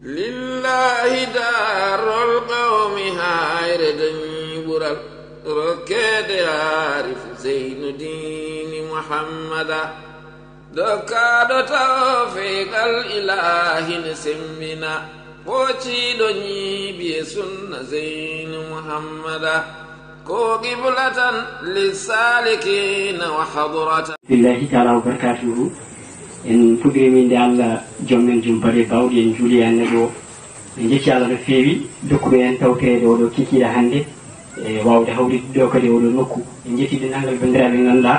lillahi daarul qawmi hayre dañuy bural rokkede arif zeynu diini muhammada dokkaɗo tawfiqal ilahi ne semmina pociɗo ñiiɓiye sunna zeynu muhammada ko qiblatan lissalikina wa hadratan billahi taala wa barakatuhu. En puɗɗirimi nde Allah jommen jumbare bawɗi en juuli hannde ɗo en jetti Allah no feewi dokkuɓe en tawteede oɗo kikiɗa hannde e wawde hawridde ɗo kadi oɗo nokku en jetti dendagal bandiraɓe ganduɗa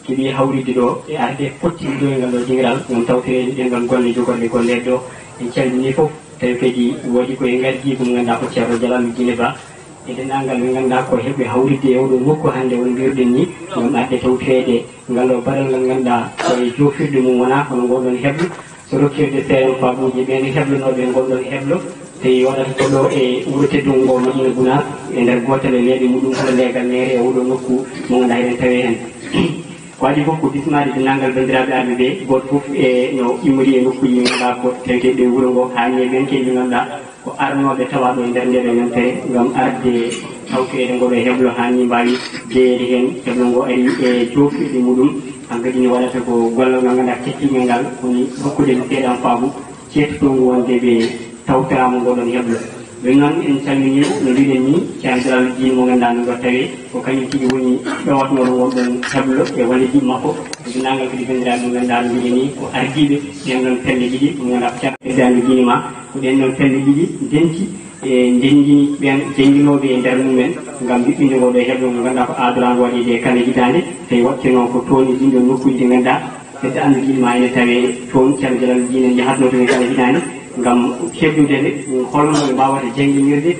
keeɓi hawridde ɗo e arde fottide ɗo e ngal ɗo jingiral gam tawteede ɗenɗon golle jogorɗe golleɗe ɗo en calmini fof tawi kadi woodi koye gardi ko ganduɗa ko ceerno Dialalo Guinée Ba e dendagal ɓe ganduɗa ko heɓɓe hawridde e oɗo nokku hannde won mbirɗen ni gam arde tawteede ngal ɗo baɗal ngal ganduɗa koye jofirde mum wona kono gonɗon heɓlo so rokkirde seeɗan fabuji ɓen heɓlanoɓe gonɗon heɓlo tawi waɗata ko ɗo e wuro teddungo ngo Madina Gounass e nder gotel e leeɗe muɗum hono leegal mere e oɗo nokku mo ganduɗa eɗen tawe hen ko adi fof ko bismade dendagal bandiraɓe arɓe ɓe goto foof e no immori e nokkuji min ganduɗa ko tewteɗe wuuro ngo haañi ɓen keji ganduɗa ko arnoɓe tawaɗo e nder ndeɗe mentere gam arde tawtoede ngoɗo e heɓlo hanni mbawi jeeyede hen heɓlo ngo ari e jofirɗe muɗum hankkadi ne waɗata ko gollal ngal ganduɗa kettigal ngal woni hokkude seeɗan faabu ceetotongo wonde ɓe tawtorama ngoɗon heɓlo ɗum noon en calmini no mbiɗen ni ceerno Dialalo Guinée mo ganduɗa no ɗo tawi ko kañum tigi woni ɗowatnoɗo wonɗon heɓlo e wallidiɓe makko dendagal kadi bandiraɓe mo ganduɗa no mbiɗen ni ko ardiɓe ɗenɗon pelle ɗiɗi mo ganduɗa ko ceerno Dialalo Guinée ma ko ɗenɗon pelle ɗiɗi denti e jengini ɓen jenginoɓe e nder mumen gam ɓiɓɓinde ngoɗo heɓlo mo ganduɗa ko adorano waɗide e kane hitande tawi wattino ko tooni ɗinɗon nokkuji ɗi ganduɗa hedde andu guinema ene tawe toon ceerno Dialalo Guinée jahatno toon e kane hitande gam heɓnude holno ɓe mbawata jangguinirde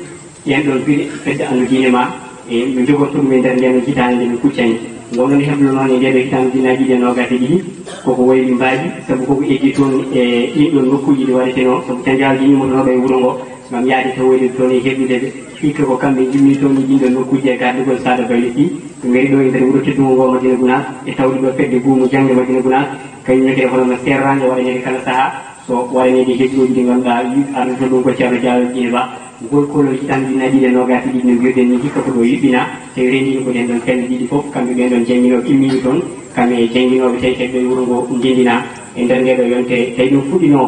yen ɗon piɗe fedde andu guinema e ɓe jogotto ɗum e nder ndeno hitande nde ɓe kuccani gonɗon heɓlo noon e ndeɗo hitande ujunaji ɗiɗi e nogas e ɗiɗi koko wayli mbaji saabu koko eggi toon e ɗinɗon nokkuji ɗi waɗeteno saabu ceerno Dialalo Guinée motonoɓe e wuuro ngo gam yaade tawoyde toon e heɓnude hikka ko kamɓe jimmi toon e ɗinɗon nokkuji e gardugol Sada Bayli ɗi ɓe gaari ɗo e nder wuuro teddugo ngo Madina Gounass e tawde ɗo fedde guumu jangde Madina Gounass kañum nete hono serrande waɗanede kala saaha so waɗanede heɓɗoji ɗi ganduɗa arata ɗum ko ceerno Dialalo Guinée Ba ngol kolol hitande ujunaji ɗiɗi e nogas e ɗiɗi no mbirɗen ni hikka ko ɗo yuɓɓina tawi rendiɗi ko ɗen ɗon pelle ɗiɗi foof kamɓe ɓen ɗon jangguinoɓe immini toon kamɓe jangguinoɓe tawi kadi ɗo e wuuro ngo ndendina e nder ndeɗo yonte tawi ɗum fuɗɗino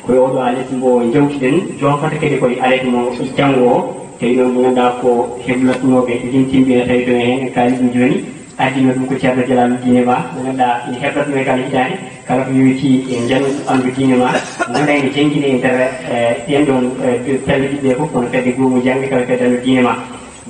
koye oɗo aleti mbo jawtiɗen jofata kadi koye aleti mo janggo o tawi noon mo ganduɗa ko heɓlatnoɓe limtimɓe tawi to hen e kaali ɗum joni addino ɗum ko ceerno Dialalo Guinée Ba mo ganduɗa ene heɓlatno e kala hitande kala ko yowiti e janno andu guinema ganduɗa ene jangguine e nder ɗenɗon pelle ɗiɗɗe foof kono fedde guumu jangde kala fedde andu guinema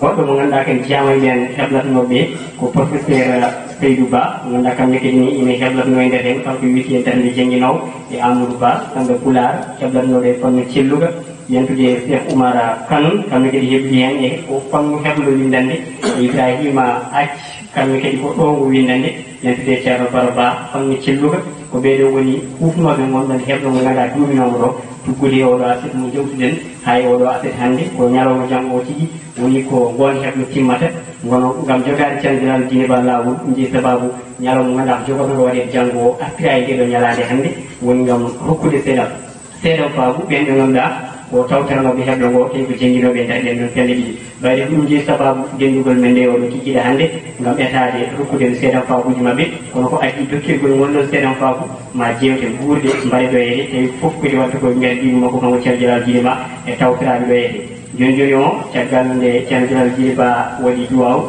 goɗɗo mo ganduɗa kadi jama men heɓlatnoɓe ko professeur Seydou Ba mo ganduɗa kamɓe kadi ine heɓlatno e nder hen kanko witi e darde jangguinowo e Amadou Ba kamɓe Pular heɓlatnoɓe fanno celluga yentude Cheikh Oumar Kanoun kamɓe kadi heɓli hen e ko fanno heɓlo windande Ibrahima Acc kamɓe kadi ko ɗongo windande yentude ceerno Baro Ba fanno celluga ko ɓeɗo woni hufnoɓe gonɗon heɓlo mo ganduɗa duuminomo ɗo tuggude e oɗo aset mo jawtuɗen hay oɗo aset hannde ko ñalawma janggo o tigi woni ko gon heɓlo timmata gono gam jogade ceerno Dialalo Guinée Ba lawol ɗum jeeyi sababu ñalawma mo ganduɗa ko jogotoɗo waɗede janggo o artira e ɗeɗo ñalade hannde woni gam hokkude seeɗan faabu ɓen ɓe ganduɗa ko tawtaranoɓe heɓlo ngo tawi ko jangguinoɓe nder ɗen ɗon pelle ɗiɗi ɓayde ɗum jeeyi sababu dendugol men nde oɗo kikiɗe hannde gam ɓetade hokkude seeɗan faabuji mabɓe kono ko addi dokkirgol gonɗon seeɗan faabu ma jewte guurde mbaɗe ɗo yede tawi foof kadi watta koye nder ɗiɗi makko kanko ceerno Dialalo Guinée Ba e tawtiraɓe ɗo yede joni joni o caggal nde ceerno Dialalo Guinée Ba waɗi duwaw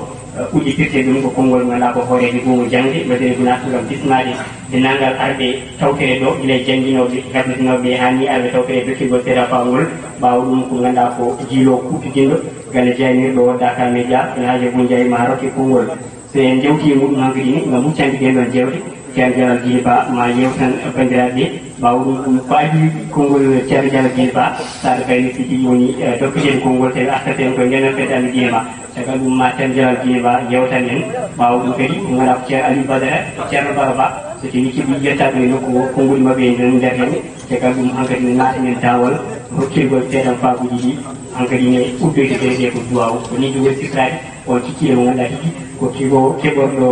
uddipirte ɗum ko konngol ganduɗa ko hoorede guumu jangde Madina Gounass gam bismade dendagal arɓe tawtere ɗo ila jangguinoɓe heɓlatinoɓe hanni arɓe tawtere dokkirgol seeɗa fangol ɓawa ɗum ko ganduɗa ko jiilo kuttudinɗo ganda jaynirɗo Dakar Média ene haaji Bou Ndiaye ma rokke konngol so en jewti muɗum hankkadi ni gam muccande ɗen ɗon jewte ceerno Dialalo Guinée Ba ma yewtan bandiraɓe ɓawa ɗum ko addi konngol ceerno Dialalo Guinée Ba Sada Bayli tigi woni dokketen konngol tawi artaten koye nden fedde andu guinema caggal ɗum ma ceerno Dialalo Guinée Ba yewtan en ɓawa ɗum kadi ko ganduɗa ko ceerno Aliou Badara ceerno Baro Ba so tawi keeɓi yettade e nokku konngol mabɓe e nder hen caggal ɗum hankkadi ne natanen dawol hokkirgol seeɗan faabuji ɗi hankkadi ne uddoyde ɗeɗe ko duwaw ko ni ɗum woni sifrade on cikkiɗe mo ganduɗa tigi ko kigo keɓorɗo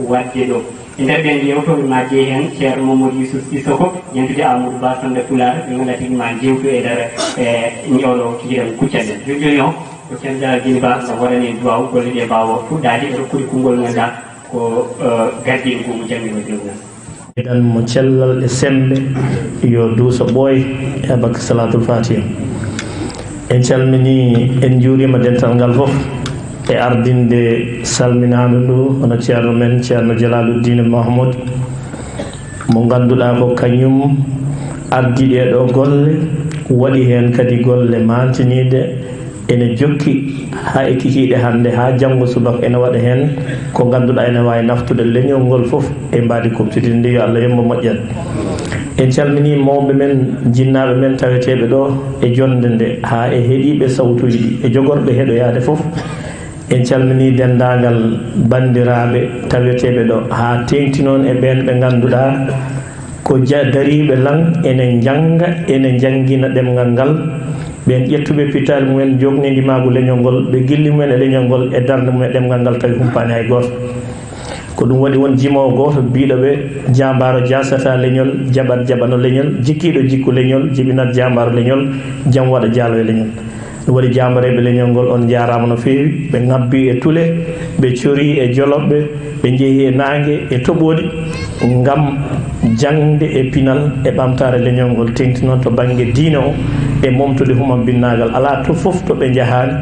wadde ɗo nder ɓen yewtoɓe ma jeeyi hen ceerno Mamadou Youssouf Sissoko yentude Amadou Ba Sande Pulaar ɓe ganduɗa tigi ma jewtu e nder ñewɗo kijiren kuccanɗen joni o ko ceerno Jalal Dine Ba no waɗani duwaw golle ɗe mbawa fuɗɗade e rokkude konngol ganduɗa ko gardine gomu jangdinoɗo dan mo cellal e sembe yo duuso ɓooy e bakka salatul fatiha. En calmini en juurima dental ngal fof e ardinde salminaɗo ndu hono ceerno men ceerno Jalaluddin Mahmoud mo ganduɗa ko kañum ardi ɗeɗo golle waɗi hen kadi golle mantinide ene jokki ha e kikiɗe hande ha janggo subaka ene waɗa hen ko ganduɗa ene wawi naftude leñol ngol foof e mbadi koptidinde yo Allah yemmo moƴƴat. En calmini mawɓe men jinnaɓe men taweteɓe ɗo e jonde nde ha e heeɗiɓe sawtuji ɗi e jogorɓe heɗoyade foof. En calmini dendagal bandiraɓe taweteɓe ɗo ha tengti noon e ɓen ɓe ganduɗa ko dariɓe lan ene janga ene jangguina ɗemgal ngal ɓen ƴettuɓe pitali mumen jognidimago leñol ngol ɓe gilli mumen e leñol ngol e darde mumen ɗemgal ngal tawi humpani hay goto ko ɗum waɗi won jimowo goto biɗoɓe jambaro jasata leñol jaɓat jaɓano leñol jikkiɗo jikku leñol jibinat jambaro leñol jam waɗa jaalo e leñol ɗum waɗi jambareɓe leñol ngol on jarama no fewi ɓe ngabbi e tuule ɓe cori e joloɓɓe ɓe jeehi e nangue e toɓoɗi ngam jangde e pinal e ɓamtare leñol ngol tengti noon to banggue diine o e momtude humam binnagal ala to foof to ɓe jahani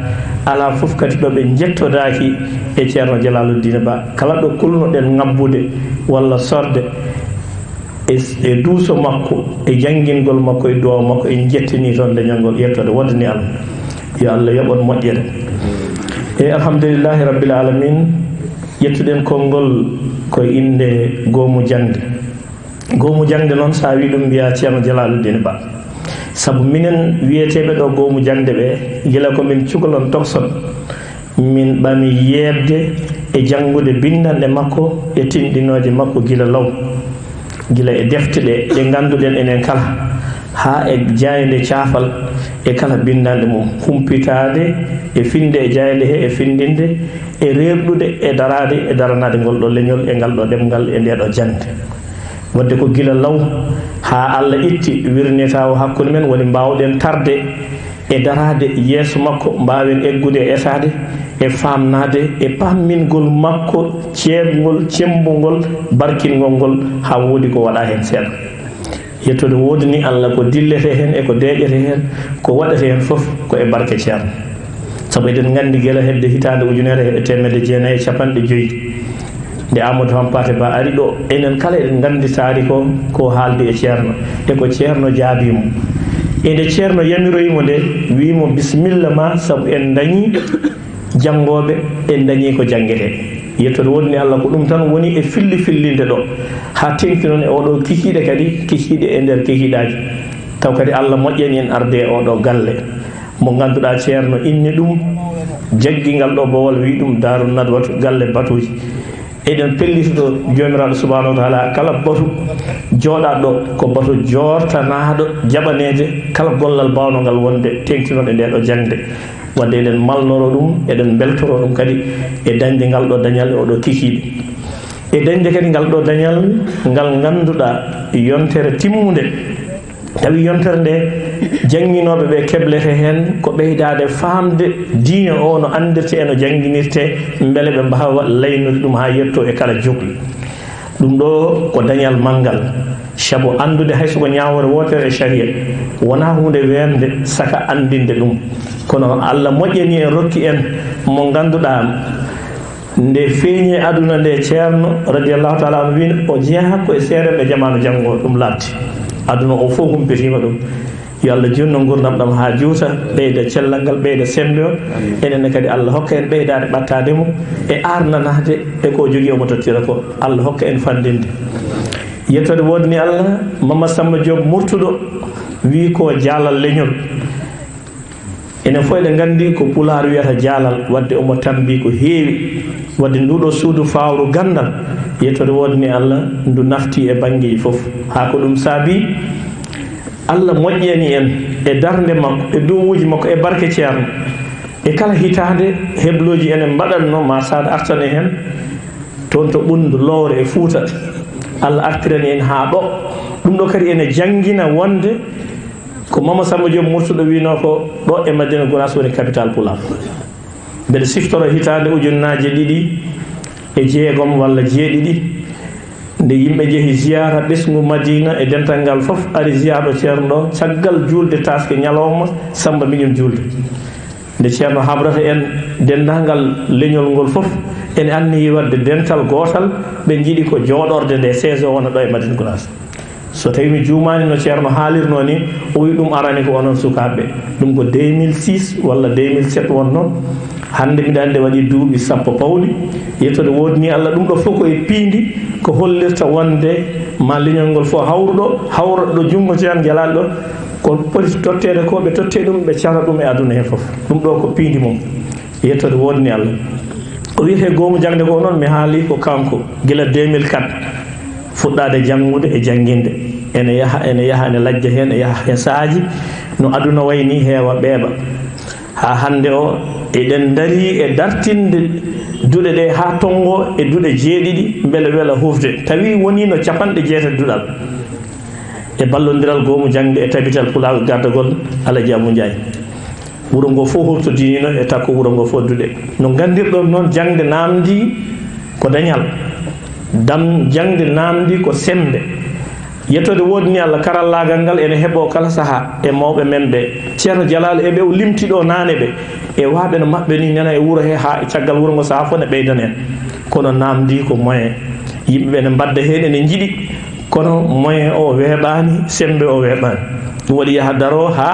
ala foof kadi ɗo ɓe jettodaki e ceerno Jalaluddin Ba kala ɗo kulnoɗen ngabbude walla sorde e duuso makko e jangguingol makko e duwaw makko en jettini toon leñol ngol yettode woddani Allah yo Allah yoɓon moƴƴere e alhamdulillahi rabbil alamin ƴettuɗen konngol koye inde goomu jangde noon sa wi ɗum mbiya ceerno Jalaluddin Ba sabu minen wiyeteɓe ɗo goomu jangde ɓe gila komin cukalon tokson min ɓami yebde e janngude bindanɗe makko e tinɗinoje makko gila law gila e defte ɗe ganduɗen enen kala ha e jayde caafal e kala bindanɗe mum humpitade e finde e jayde he e findinde e reerɗude e darade e daranade ngol ɗo leñol e ngal ɗo ɗemgal e ndeɗo jangde wadde ko gila law ha Allah itti wirnitawo hakkude men woni mbawɗen tarde e darade yeeso makko mbawen eggude e etade e famnade e pammingol makko ceergol cembugol barkingol ngol ha woodi ko waɗa hen seeɗa yettude wodani Allah ko dillete hen e ko deƴete hen ko waɗete hen foof ko e barke ceerno sabu eɗen gandi guila hedde hitande ujunere e temedde jeenayyi e capanɗe joyyi nde Amadou Hampate Ba ari ɗo enen kala eɗen gandi taari ko haaldi e ceerno e ko ceerno jaabimo e nde ceerno yamiroyimo nde wimo bisimilla ma sabu en dañi janggoɓe en dañi ko janguete yettude wodni Allah ko ɗum tan woni e fillinde ɗo ha tengti noon e oɗo kikiɗe kadi kikiɗe e nder kikiɗaji taw kadi Allah moƴƴani en arde e oɗo galle mo ganduɗa ceerno inni ɗum jagguingal ɗo Bawol wi ɗum Darou Nadwatu galle batuji eɗen pellitoɗo jomiraɗo subhanahu wa taala kala batu jooɗaɗo ko batu jortanaɗo jaɓanede kala gollal bawnogal wonde tengtinoɗe ndeɗo jangde wadde eɗen malnoro ɗum eɗen beltoro ɗum kadi e dañde ngal ɗo dañal e oɗo kikiɗe e dañde kadi ngal ɗo dañal ngal ganduɗa yontere timmude tawi yontere nde jangguinoɓe ɓe keblete hen ko ɓeydade famde diine o no andirte e no jangguinirte beele ɓe mbawa laynude ɗum ha yetto e kala jogli ɗum ɗo ko dañal manggal saabu andude haysoko ñawore wotere e sharia wona hunde werde saka andinde ɗum kono Allah moƴƴani en rokki en mo ganduɗa nde feeñi aduna nde ceerno radiallahu taala anu wino o jeeha ko e seereɓe jamanu janggo ɗum latti aduna o fof humpitima ɗum yo Allah junno gurdam ɗam ha juuta ɓeyda cellal ngal ɓeyda sembe o enenne kadi Allah hokka en ɓeydade ɓattademo e arnanade e ko jogui omo tottira ko Allah hokka en fandinde yettode wodni Allah Mama Samba Diop murtuɗo wi ko jaalal leñol enen fof eɗen gandi ko Pulaar wiyata jaalal wadde omo tambi ko heewi wadde nduɗo suudu fawru gandal yettode wodni Allah ndu nafti e banggueji foof ha ko ɗum saabi Allah moƴƴani en e darde makko e dowuji makko e barke ceerno e kala hitande hebloji enen mbaɗatno ma sada artane hen toon to ɓundu lowre e Fuuta Allah artirani en haa ɗo ɗum ɗo kadi ene jangina wonde ko Mama Samba Diop Murtuɗo wino ko ɗo e Madina Gounass woni capital Pulaar mbeɗa siftoro hitande ujunnaje 2006 walla 7 nde yimɓe jeehi ziyara ɓesgu Madina e dental ngal fof ari ziyara ɗo ceerno ɗo caggal julde taske ñalawma Samba miñum julde nde ceerno habrata en dendalngal leñol ngol fof ene anniyi wadde dental gotal ɓe jiiɗi ko jooɗorde nde saison wona ɗo e Madina Gounass so tawi mi juumani no ceerno haalirno ni o wi ɗum arani ko onon sukaɓe ɗum ko 2006 walla 2007 won noon hande mbiɗa ande waɗi duuɓi 10 pawɗi yettode wodni Allah ɗum ɗo fof koye piindi ko hollirta wonde ma leñol ngol fof hawra ɗo jungo ceerno Jalal ɗo ko poti tottede ko ɓe totte ɗum ɓe cara ɗum e aduna he fof ɗum ɗo ko piindi mum yettode wodni Allah o wiyete goomu jangde ko noon mi haali ko kanko gila 2004 fuɗɗade jangude e jangguinde ene yaha ene lajja hen e yaha e saaji no aduna wayni heewa ɓeeɓa ha hande o eɗen dari e dartinde duɗe ɗe ha tongo e duɗe 7 beele weela hufde tawi woni no 60 duɗal e ballodiral goomu jangde e tabital Pulaar gardagol Alaji Abou Ndiaye wuro ngo fof huftodinino e takko wuro ngo fof duɗe no gandirɗon noon jangde namdi ko dañal jangde namdi ko sembe yettode wodni Allah karallagal ngal ene heeɓo kala saaha e mawɓe men ɓe ceerno Jalal eɓe o limtiɗo nane ɓe e waaɓe no maɓɓe ni nana e wuuro he ha e caggal wuuro ngo saaha fof ne ɓeydan en kono namdi ko moyen yimɓeɓe ne mbadda hen ene jiiɗi kono moyen o weeɓani sembe o weeɓani ɗum waɗi yaha daro ha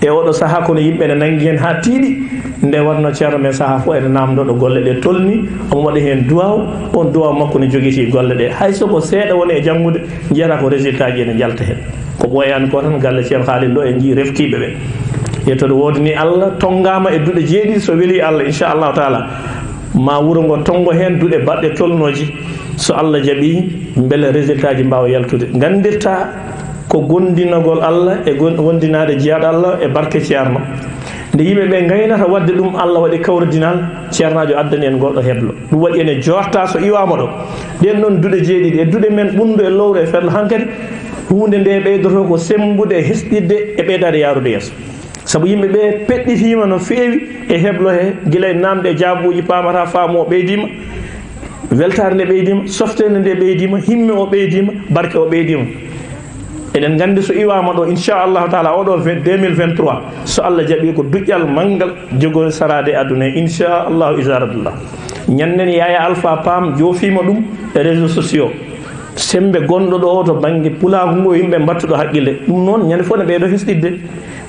e oɗo saaha kono yimɓe ne nangi hen ha tiiɗi nde wanno ceerno men saaha fof ene namdoɗo golle ɗe tolni omo waɗi hen duwaw on duwaw makko ne joguiti golle ɗe hay soko seeɗa woni e janggude jiyata ko résultat ji ene jalta hen ko ɓoyani ko tan galle ceerno Khalil ɗo en jii reftiɓe ɓe yettoɗo wodni Allah tongama e duɗe 7 so weeli Allah inchallahu taala ma wuuro ngo tongo hen duɗe baɗɗe tolnoji so Allah jaaɓi beele résultat ji mbawa yaltude gandirta ko gondinagol Allah e wondinade jiyaɗo Allah e barke ceerno nde yimɓe ɓe gaynata wadde ɗum Allah waɗi kawrodinal ceernajo addani en goɗɗo heblo ɗum waɗi ene jorta so iwama ɗo ɗen noon duɗe 7 e duɗe men ɓundu e lowre e ferlo hankkadi hunde nde ɓeydoto ko sembude e hesɗidde e ɓeydade yarude yeeso saabu yimɓe ɓe peɗɗitima no feewi e heblo he guila e namde e jaabuji pamata faamu o ɓeydima weltare nde ɓeydima softede nde ɓeydima himme o ɓeydima barke o ɓeydima eɗen gandi so iwama ɗo inchallahu taala oɗo 2023 so Allah jaaɓi ko duƴƴal manggal jogo sarade e aduna e inchallahu isaradullah ñannen Yaya Alpha Pam joofima ɗum e réseaux sociaux sembe gonɗo ɗo o to banggue pulagu ngo yimɓe mbattuɗo haqqille ɗum noon ñande fof ne ɓeyɗo hesɗidde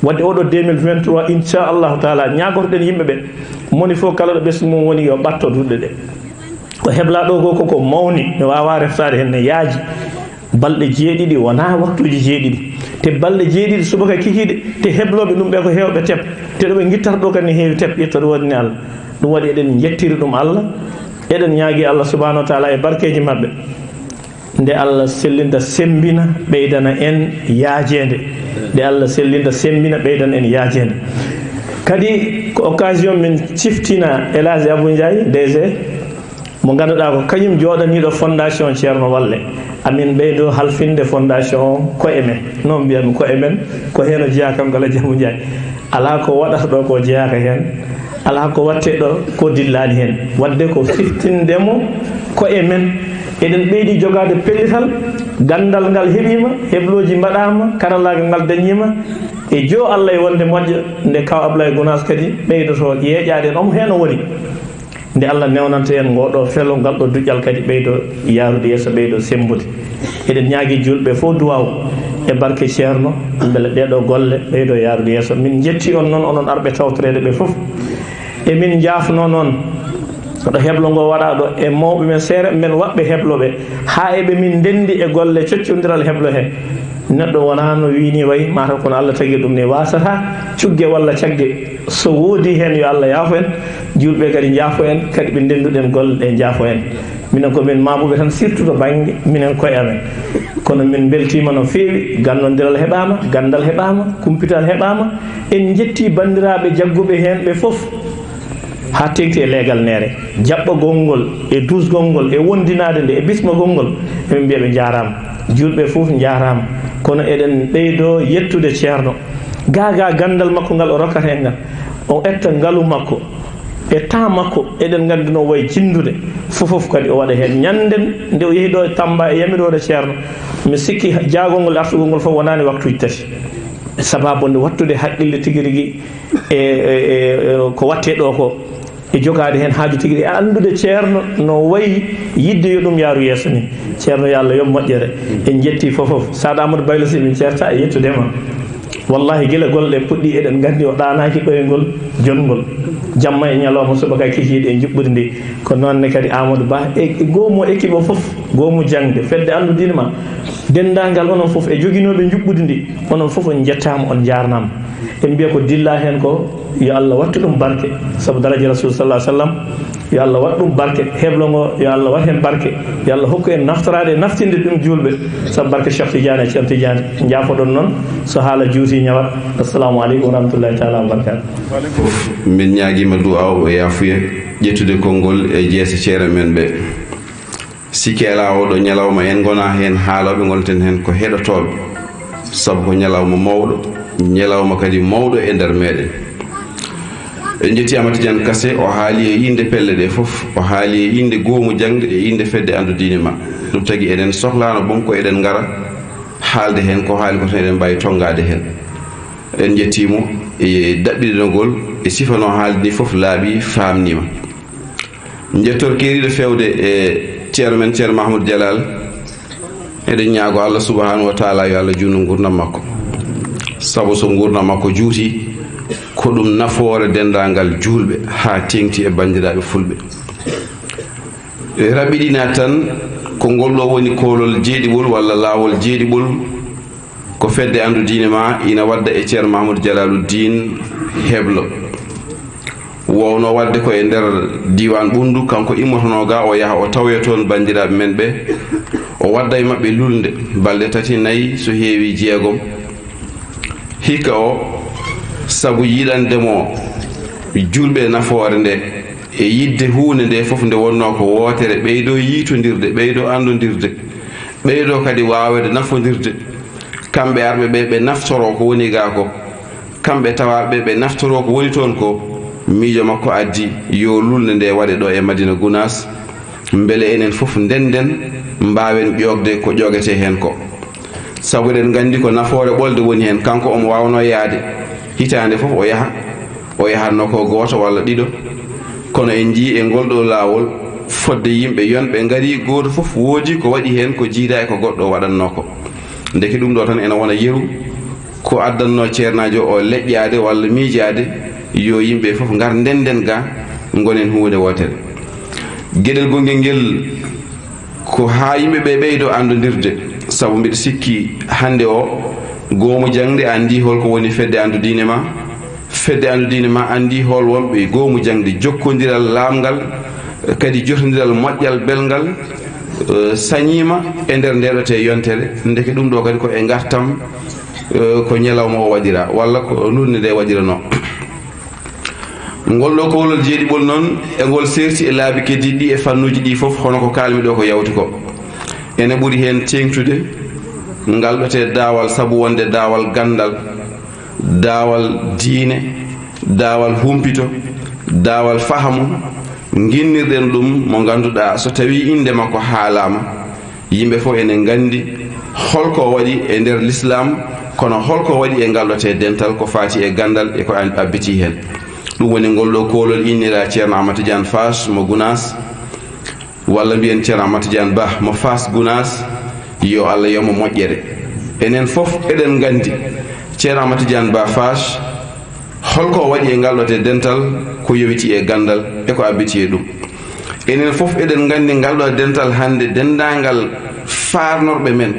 wadde oɗo 2023 inchallahu taala ñagotoɗen yimɓe ɓe moni fof kala ɗo ɓesgu mum woni yo ɓatto duɗɗe ɗe ko hebla ɗo ko koko mawni ne wawa reftade hen ne yaaji balɗe 7 wona waktuji 7 te balɗe 7 subaka kikiɗe te hebloɓe ɗum ɓe ko hewɓe teb te ɗo ɓe guittat ɗo kadi ne heewi teb ƴettoɗo wodni Allah ɗum waɗi eɗen jettiri ɗum Allah eɗen ñaagui Allah subahanahu wa taala e barkeji mabɓe nde Allah sellinta sembina ɓeydana en yaajede nde Allah sellinta sembina ɓeydana en yaajede kadi ko occasion min ciftina Elhaji Abou Ndiaye DG mo ganduɗa ko kañum jooɗaniɗo fondation ceerno Walle amin ɓeydo halfinde fondation o koye men noon mbiyami koye men ko hen o jeeya kam Elhaji Abou Ndiaye ala ko waɗata ɗo ko jeeyaka hen ala ko watte ɗo ko dillani hen wadde ko siftindemo koye men eɗen ɓeydi jogade pellital gandal ngal heeɓima hebloji mbaɗama karallagal ngal dañima e jo Allah e wonde moƴƴa nde kaw Ablaye Gounass kadi ɓeydoto yeeƴade en omo hen o woni nde Allah newnanta en ngoɗo felo ngal ɗo duƴƴal kadi ɓeydo yarude yeeso ɓeydo sembude eɗen ñaagui julɓe fof duwaw e barke ceerno beele ɗeɗo golle ɓeydo yarude yeeso min jetti on noon onon arɓe tawtorede ɓe fof e min jafno noon ɗo heblo ngo waɗa ɗo e mawɓe men seere men waɓɓe hebloɓe ha eɓe min ndendi e golle coccodiral heblo he neɗɗo wona no wini wayi mataw kono Allah tagui ɗum ne wasata cugge walla cagge so woodi hen yo Allah yaafo en julɓe kadi jaafo en kadi ɓe ndenduɗen golle ɗe jaafo en minen komin mamuɓe tan surtout to banggue minen koye amen kono min beltima no feewi gandodiral heɓama gandal heɓama kumpital heɓama en jetti bandiraɓe jagguɓe hen ɓe foof ha tengti e leegal nere jaɓɓagol ngol e dusgol ngol e wondinade nde e bismagol ngol eɓe mbiya ɓe jarama julɓe fof jarama kono eɗen ɓeydo yettude ceerno gaga gandal makko ngal o rokkata en ngal o etta ngalu makko e temps makko eɗen gandi no way jindude fofof kadi o waɗa hen ñanden nde o yeehi ɗo e Tamba e yamirode ceerno mi sikki jaagol ngol artugol ngol fof wonani waktuji tati sababu nde wattude haqqille tigi rigui ko watte ɗo ko e jogade hen haaju tigi e andude ceerno no wayi yidde yo ɗum yaaru yeeso ni ceerno yo Allah yo moƴƴere en jetti fofof saɗa Amadou Baylo Sy min certa e yettudema wallahi gila golle puɗɗi eɗen gandi o ɗanaki ɓoyngol jongol jamma e ñalawma subaka kikiɗe e juɓɓude ndi ko noonne kadi Amadou Ba e goomu équipe o fof goomu jangde fedde andudinema dendagal onon fof e joguinoɓe juɓɓude ndi onon fof on jettama on jarnama en mbiya ko dilla hen ko yo Allah wattu ɗum barke saabu daraja rasul sallallahu alaihi wasallam yo Allah wat ɗum barke heblogo yo Allah wat hen barke yo Allah hokku en naftorade e naftinde ɗum julɓe saabu barke Cheikh Tidiane e Cheikh Tidiane jaafoɗon noon so haala juuti ñawat assalamu aleykum wa rahmatullahi taala wa barakatuh min ñaaguima du'a o yafuya ƴettude konngol e jeese ceere men ɓe sikki ala oɗo ñalawma en gona hen haaloɓe gonten hen ko heɗotoɓe saabu ko ñalawma mawɗo ñalawma kadi mawɗo e nder meɗen en jetti Amadou Tidiane Kassé o haali e inde pelle ɗe fof o haali e inde goomu jangde e inde fedde andudine ma ɗum tagui eɗen sohlano bonko eɗen gara haalde hen ko haali ko tan eɗen mbawi tongade hen en jettimo e daɓɓiɗinogol e sifano haalde ni fof laaɓi famnima jettor keeriɗo fewde e ceerno men ceerno Mahmoudou Dialal eɗen ñaago Allah subhanahu wa taala yo Allah junno gurdam makko saabu so gurdam makko juuti ko ɗum nafoore dendagal julɓe ha tengti e bandiraɓe fulɓe raɓiɗina tan ko ngol ɗo woni kolol jeeɗiɓol walla laawol jeeɗiɓol ko fedde andudine ma ina wadda e ceerno Mahmoudou Dialaluddin heblo wowno wadde ko e nder diwan ɓundu kanko immotono ga o yaha o tawoya toon bandiraɓe men ɓe o wadda e mabɓe lulde balɗe tati nayyi so heewi jeegom hikka o sabu yiɗandemo julɓe nafoore nde e yidde hunde nde fof nde wonno ko wootere ɓeydo yiitodirde ɓeydo andodirde ɓeydo kadi wawede nafodirde kamɓe arɓe ɓe ɓe naftoro ko woni ga ko kamɓe tawaɓe ɓe naftoro ko woni toon ko miijo makko addi yo lulde nde waɗe ɗo e Madina Gounass beele enen fof ndenden mbawen ƴogde ko ƴogete hen ko sabu eɗen gandi ko nafoore ɓolde woni hen kanko omo wawno yaade hitande fof o yahatno ko goto walla ɗiɗo kono en jii e ngol ɗo laawol fodde yimɓe yonɓe ngari goto fof woodi ko waɗi hen ko jiida e ko goɗɗo waɗanno ko ndeke ɗum ɗo tan ene wona yeru ko addanno ceernajo o leƴƴade walla miijade yo yimɓe fof ngar ndenden ga gonen hunde wotere gueɗel gongel ngel ko ha yimɓeɓe ɓeydo andodirde saabu mbiɗa sikki hande o goomu jangde andi holko woni fedde andudine ma fedde andudine ma andi hol wonɓe goomu jangde jokkodiral lamgal kadi jotodiral moƴƴal belgal sañima e nder ndeɗote yontere ndeke ɗum ɗo kadi ko e gartam ko ñalawma o waɗira walla ko lurde nde waɗirano ngol ɗo kowlol jeeɗiɓol noon e ngol serti e laabi keddiɗi ɗi e fannuji ɗi fof hono ko kalmi ɗo ko yawti ko ene ɓuuri hen tengtude ngal ɗote daawal sabu wonde daawal gandal daawal diine daawal humpito daawal fahamu ginnirɗen ɗum mo ganduɗa so tawi inde makko haalama yimɓe fof enen gandi holko waɗi e nder l'islam kono holko waɗi e ngal ɗote dental ko faati e gandal e ko abbiti hen ɗum woni ngol ɗo kolol innira ceerno Amadou Tidiane Fass mo Gounass walla mbiyen ceerno Amadou Tidiane Ba mo Fass Gounass yo Allah yomo moƴƴere enen fof eɗen gandi ceerno Amadou Tidiane Ba Fass holko waɗi e ngal ɗote dental ko yowiti e gandal e ko abbiti e ɗum enen fof eɗen gandi ngal ɗo dental hande dendagal farnorɓe men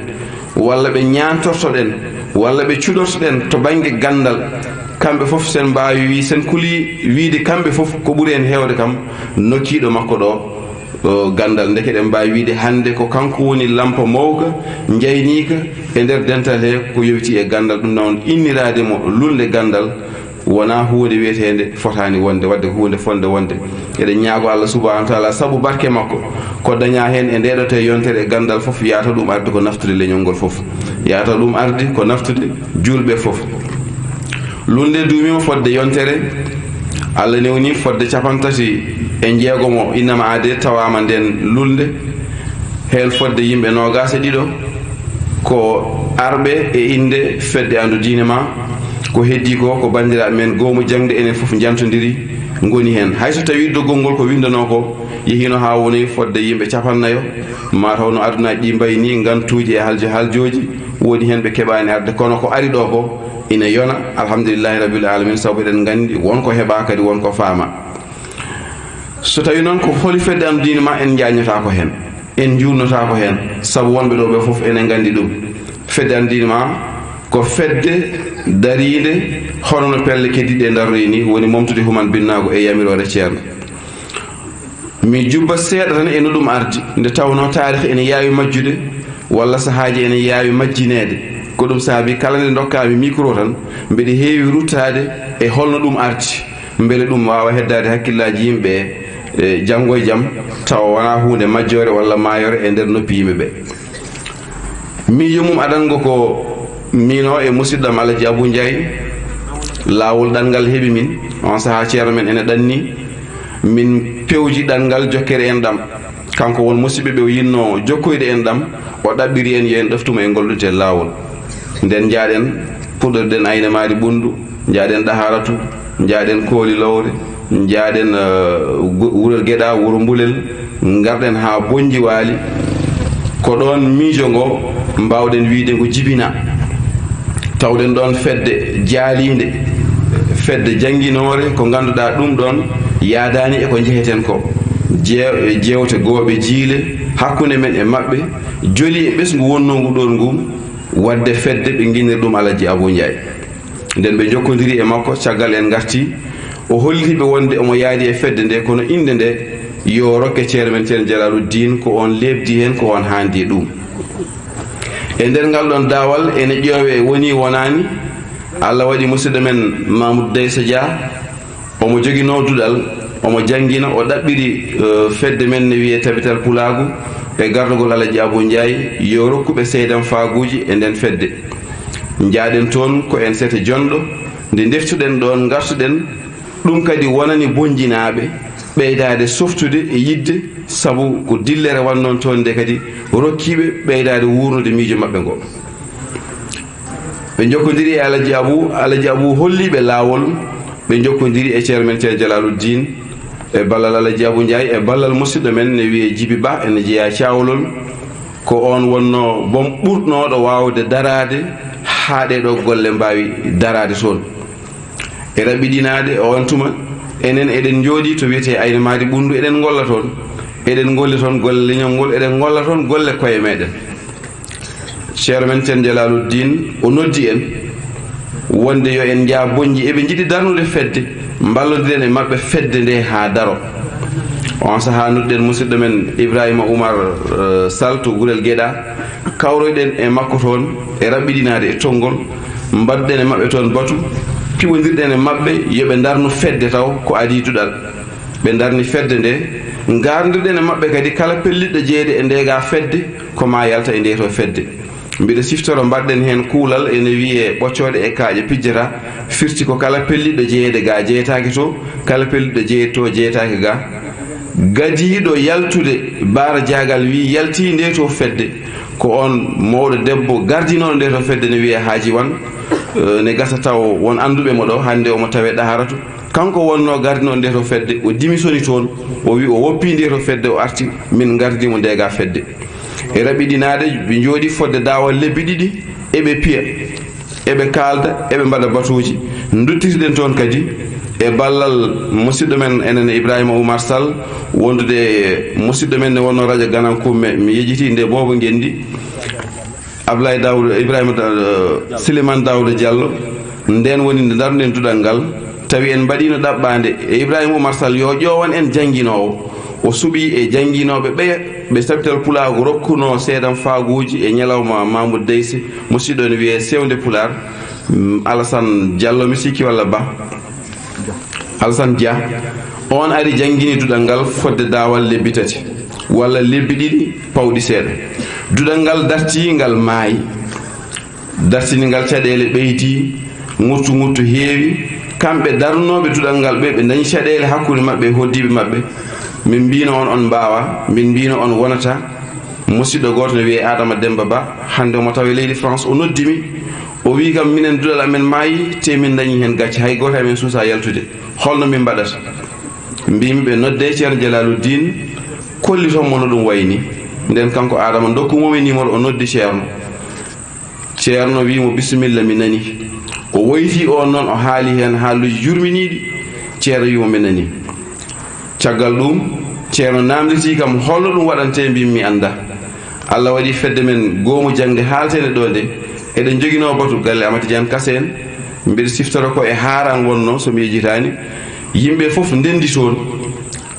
walla ɓe ñantortoɗen walla ɓe cuɗortoɗen to banggue gandal kamɓe fof sen mbawi wi sen kuuli wiide kamɓe fof ko ɓuuri en hewde kam nokkiɗo makko ɗo gandal ndeke ɗen mbawi wiide hande ko kanko woni lampa mawka jaynika e nder dental he ko yowiti e gandal ɗum noon innirade mo lulde gandal wona huunde wiyetede fotani wonde wadde ko huunde fonde wonde eɗen ñaago Allah subhanahu wa taala sabu barke makko ko daña hen e ndeɗo te yontere e gandal fof yaata ɗum arde ko naftude leñol ngol fof yaata ɗum arde ko naftude julɓe fof lunde duumima fodde yontere Allah newni fodde 53 mo innama ade tawama nden lulde hen fodde yimɓe nogas e ɗiɗo ko arɓe e inde fedde andu diine ma ko heddi ko bandiraɓe men goomu jangde enen fof jantodiri ngoni hen hayso tawi doggol ngol ko windano ko yehino ha woni fodde yimɓe 50 ma taw no adunaji ɗi mbayi ni gantuji e haljoji woni hen ɓe keɓani arde kono ko ari ɗo ko ina yona alhamdulillahi rabbil alamin sabu eɗen gandi wonko heeɓa kadi wonko faama so tawi noon ko holi fedde andu diine ma en jaññata ko hen en jurnata ko hen sabu wonɓe ɗo ɓe fof enen gandi ɗum fedde andu diine ma ko fedde darinde hono no pelle keddiɗe darroyi ni woni momtude human binnago e yamirore ceerno mi jubba seeɗa tan eno ɗum ardi nde tawno tarih ene yaawi majjude walla sahaji ene yaawi majjinede ko ɗum saabi kala nde dokkami micro tan mbeɗa heewi ruttade e holno ɗum ardi beele ɗum wawa heddade hakkillaji yimɓe e janggo e jaam tawa wona hunde majjore walla mayore e nder noppi yimɓeɓe miijo mum adango ko mino e musidɗam Alaji Abou Ndiaye laawol ɗanngal heɓi min on sahaa ceerno men ene ɗanni min pewji ɗanngal jokkere en ɗam kanko won musidɓe ɓe o yinno jokkoyde en ɗam o ɗaɓɓiri en yo en ɗoftuma e gollude laawol nden jaaɗen puɗɗorɗen ayne maari ɓundu jaaɗen ɗaharatu jaaɗen kooli lowre jaaɗen wuro geɗa wuro mbulel garɗen ha bonji waali ko ɗon miijo ngo mbawɗen wiide ngo jibina tawɗen ɗon fedde jaalinde fedde jangguinore ko ganduɗa ɗum ɗon yaadani eko jeheten ko jewte gooɓe jiile hakkude men e mabɓe joli e ɓesgu wonnongu ɗon ngu wadde fedde ɓe guinnir ɗum Alaji Abou Ndiaye nden ɓe jokkodiri e makko caggal en garti o hollitiɓe wonde omo yaadi e fedde nde kono inde nde yo rokke ceerno men ceerno Jalaluddin ko on lebdi hen ko on haandi ɗum e nder ngal ɗon daawal ene ƴoowe woni wonani Allah waɗi musidɗo men Mamoudou Deysa Dia omo jogi nodduɗal omo jangguina o ɗaɓɓiri fedde men ne wiye tabital pulagu e gardugol Alaji Abou Ndiaye yo rokkuɓe seydam faaguji e nden fedde jaaɗen toon ko en sete jonɗo nde deftuɗen ɗon gartuɗen ɗum kadi wonani bonjinaɓe ɓeydade softude e yidde sabu ko dillere wannon toon nde kadi rokkiɓe ɓeydade wurnude miijo mabɓe ngo ɓe jokkodiri e Alaji Abou holliɓe laawol ɓe jokkodiri e ceerno men ceerno Jalaluddin e ballal Alaji Abou Ndiaye e ballal musidɗo men ne wiye Djiby Ba ene jeeya Cawlol ko on wonno bom ɓurɗnoɗo wawde darade ha ɗeɗo golle mbawi darade toon e raɓiɗinade on tuma enen eɗen jooɗi to wiyete ayne maari ɓundu eɗen golla toon eɗen golli toon golle leñol ngol eɗen golla toon golle koye meɗen ceerno men ceerno Jalaluddin o noddi en wonde yo en jaa bonji eɓe jiiɗi darnude fedde mballodiren e mabɓe fedde nde ha daro on saha nodɗen musidɗo men Ibrahima Oumar Sall to Gurel Gueɗa kawroyɗen e makko toon e raɓɓiɗinade e tonggol mbadɗen e mabɓe toon batu piɓodirɗen e mabɓe yoɓe darnu fedde taw ko adi duɗal ɓe darni fedde nde gardirɗen e mabɓe kadi kala pelliɗɗo jeeyde e ndega fedde koma yalta e nde to fedde mbiɗa siftoro mbaɗɗen hen kuulal ene wiye ɓoccode e kaaƴe pijjata firti ko kala pelliɗɗo jeeyde ga jeeytaki to kala pelliɗɗo jeeyde to jeeytaki ga gadiɗo yaltude baara jagal wi yalti nde to fedde ko on mawɗo debbo gardinoɗo nde to fedde ne wiye Haaji Wan ne gasa taw won anduɓe mo ɗo hande omo tawe ɗaharatu kanko wonno gardinoɗo nde to fedde o dimisoni toon o wi o woppi nde to fedde o arti min gardimo ndega fedde e raɓiɗinade ɓe jooɗi fodde dawal lebbi ɗiɗi eɓe piya eɓe kalda eɓe mbaɗa batuji duttirɗen toon kadi e ballal musidɗo men enen Ibrahima Oumar Sall wondude musidɗo men ne wonno radio Ganan Kumme mi yejiti nde boobo gendi Ablaye Daouda Ibrahima Souleymane Daouda Diallo nden woni nde darnuɗen duɗal ngal tawi en mbaɗino ɗaɓɓande e Ibrahima Oumar Sall yo ƴowan en jangguinowo o suuɓi e jangguinoɓe ɓe sabital pulago rokkuno seedam faaguji e ñalawma Mamoudou Deyse musidɗo ne wiye sewde pular Alassane Diallo mi sikki walla Ba Alassane Dia on ari jangini dudal ngal fodde dawal lebbi tati walla lebbi ɗiɗi pawɗi seeɗa dudal ngal darti ngal maayi dartini ngal caɗele ɓeyti ŋuttu heewi kamɓe darnoɓe dudal ngal ɓe dañi caɗele hakkude maɓɓe hoddiɓe maɓɓe min mbino on mbawa min mbino on wonata musidɗo goto ne wiye Adama Demba Ba hande mo tawi leydi France o noddimi o wi kam minen dudal amen maayi te min dañi hen gacce hay goto amen suusa yaltude holno min mbaɗata mbimi ɓe nodde ceerno Jalaluddin kollitonmo no ɗum wayni nden kanko Adama dokkumomi numéro o noddi ceerno wimo bisimilla mi nani o woyti on noon o haali hen haaluji yurminiɗi ceerno wimo mi nani caggal ɗum ceerno namditi kam holno ɗum waɗante mbimi mi anda Allah waɗi fedde men goomu jangde haaltene ɗo nde eɗen joguino batu galle Amady Diane Kassé en mbiɗa siftoro ko e haaran wonno so mi yejitani yimɓe fof ndendi toon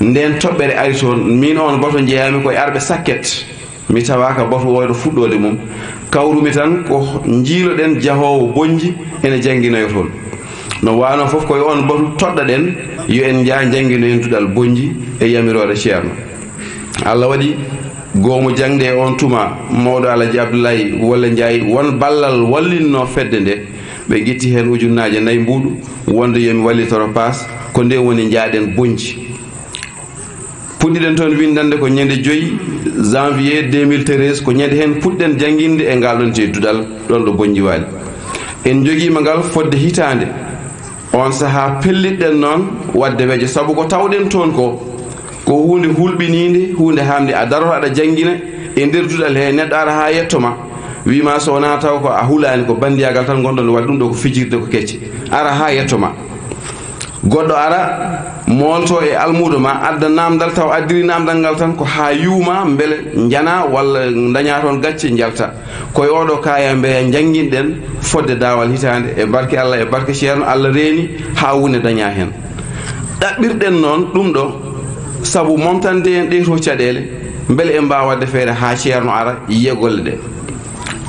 nden toɓɓere ari toon min on bato jeeyami koye arɓe sakket mi tawaka bato woyɗo fuɗɗode mum kawrumi tan ko jiiloɗen jahowo bonji ene janguinoyo toon no wano fof koye on bato toɗɗa ɗen yo en jaa janguinoyen duɗal bonji e yamirode ceerno Allah waɗi goomu jangde e on tuma mawɗo Alaji Abdoulaye walla Ndiaye won ballal wallinno fedde nde ɓe guitti hen ujunnaje 4 mbuɗu wonde yomi wallitoro paas ko nde woni jaaɗen bonji puɗɗiɗen toon windande ko ñande 5 janvier 2013 ko ñande hen puɗɗen jangguinde e ngal ɗon te dudal ɗon ɗo bonji waali en joguima ngal fodde hitande on saaha pellitɗen noon wadde weejo saabu ko tawɗen toon ko hunde hulɓinide hunde hamde a daroto aɗa jangguina e nder dudal he neɗɗo ara ha yettoma wima so wona taw ko a hulani ko bandiyagal tan gonɗon waɗi ɗum ɗo ko fijirde ko kecce ara ha yettoma goɗɗo ara molto e almudo ma adda namdal taw addiri namdal ngal tan ko ha yuuma beele jana walla daña toon gacce jalta koye oɗo kaya mbeya janguinɗen fodde dawal hitande e barke Allah e barke ceerno Allah reeni ha wone daña hen ɗaɓɓirɗen noon ɗum ɗo saabu momtande en ɗe to caɗele beele e mbawa wadde feere ha ceerno ara yiye golle ɗe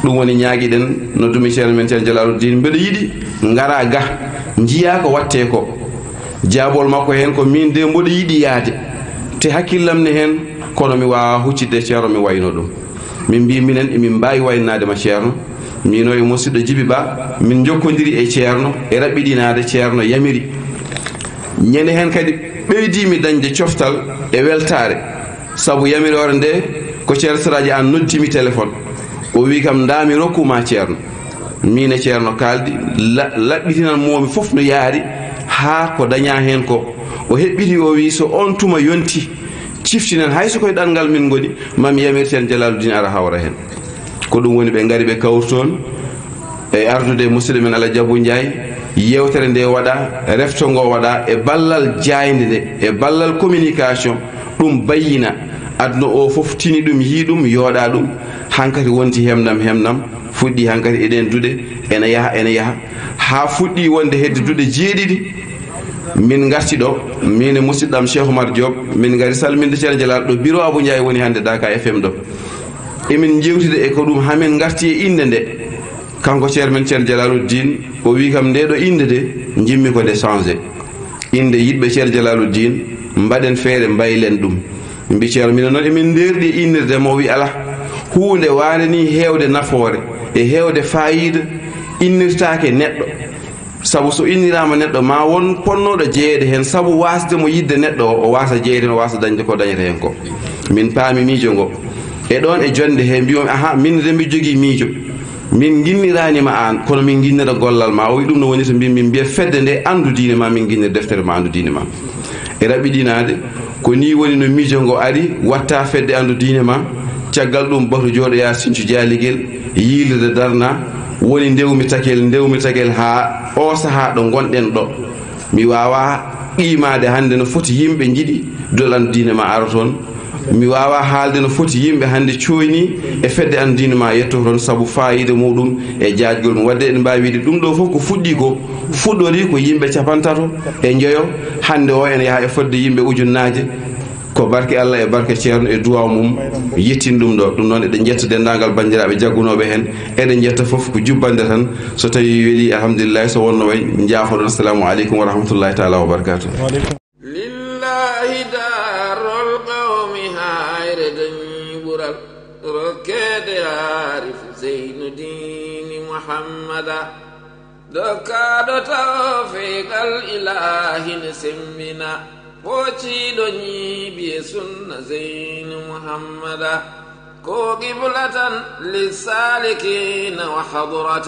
ɗum woni ñaaguiɗen noddumi ceerno men ceerno Jalaluddin mbeɗa yiiɗi ngara ga jiiya ko watte ko jaabol makko hen ko min de mboɗo yiiɗi yaade te hakkillam ne hen kono mi wawa huccidde ceerno mi wayno ɗum min mbi minen emin mbawi waynadema ceerno mino e musidɗo Djiby Ba min jokkodiri e ceerno e raɓɓiɗinade ceerno yamiri ñande hen kadi ɓeydimi dañde coftal e weltare saabu yamirore nde ko ceerno Saraji an noddimi téléphone o wi kam ndami rokkuma ceerno min e ceerno kaldi laɓɓitinan momi fof no yaari ha ko daña hen ko o heɓɓiti o wi so on tuma yonti ciftinen hayso koye ɗanngal min goni mami yamir ceerno Jalaluddin ara hawra hen ko ɗum woni ɓe ngari ɓe kawrton e ardude musidɗo men Alaji Abou Ndiaye yewtere nde waɗa refto ngo waɗa e ballal jayde nde e ballal communication ɗum bayyina aduna o fof tini ɗum yi ɗum yooɗa ɗum hankati wonti hemdam fuɗɗi hankati eɗen duɗe ene yaha ha fuɗɗi wonde hedde duɗe 7 min garti ɗo min e musidɗam Cheikh Oumar Diop min gari salminde ceerno Jalal ɗo bureau Abou Ndiaye woni hande Dakar FM ɗo emin jewtide e ko ɗum hamin garti e inde nde kanko ceerno men ceerno Jalaluddin o wi kam nde ɗo inde de jimmi ko nde changé inde yiɗɓe ceerno Jalaluddin mbaɗen feere mbaylen ɗum mbi ceerno minen noon emin nderɗi innirde mo wi ala hunde wane ni hewde nafoore e hewde fayida innirtake neɗɗo sabu so innirama neɗɗo ma won ponnoɗo jeeyede hen sabu wasde mo yidde neɗɗo o wasa jeeyde no wasa dañde ko dañata hen ko min paami miijo ngo e ɗon e jonde he mbimomi aha min de mbi jogui miijo min guinniranima an kono min guinnira gollal ma o wi ɗum no woni to mbimi mbiya fedde nde andu diine ma min guinnir deftere ma andu diine ma e raɓɓiɗinade ko ni woni no miijo ngo ari watta fedde andu diine ma caggal ɗum bato jooɗoya Sinthiou Dialiguel yiilirde darna woni ndewmi takel ha o saha ɗo gonɗen ɗo mi wawa qimade hande no foti yimɓe jiiɗi dolan diine ma ara toon mi wawa haalde no foti yimɓe hande coyni e fedde an diine ma yetto toon saabu fayida muɗum e jaajgol mum wadde en mbawi wiide ɗum ɗo fof ko fuɗɗi ko fuɗɗori ko yimɓe 50 e jeeyo hande o ene yaaha e fodde yimɓe ujunnaje ko barke Allah e barke ceerno e duwaw mum yettin ɗum ɗo ɗum noon eɗen jetta dendagal bandiraɓe jaggunoɓe hen eɗen jetta foof ko jubbande tan so tawi weeli alhamdulillah so wonno way jaafoɗon assalamu aleykum wa rahmatullahi taala wa barakatuh lillahi darul qawmi hayre dañi ɓural rokkede arif zeynudini muhammada dokkaɗo tawfiqal ilahi ne semmina pociɗo ñiiɓi e sunna zeynu muhammada ko qiblatan lissalikina wa hadrata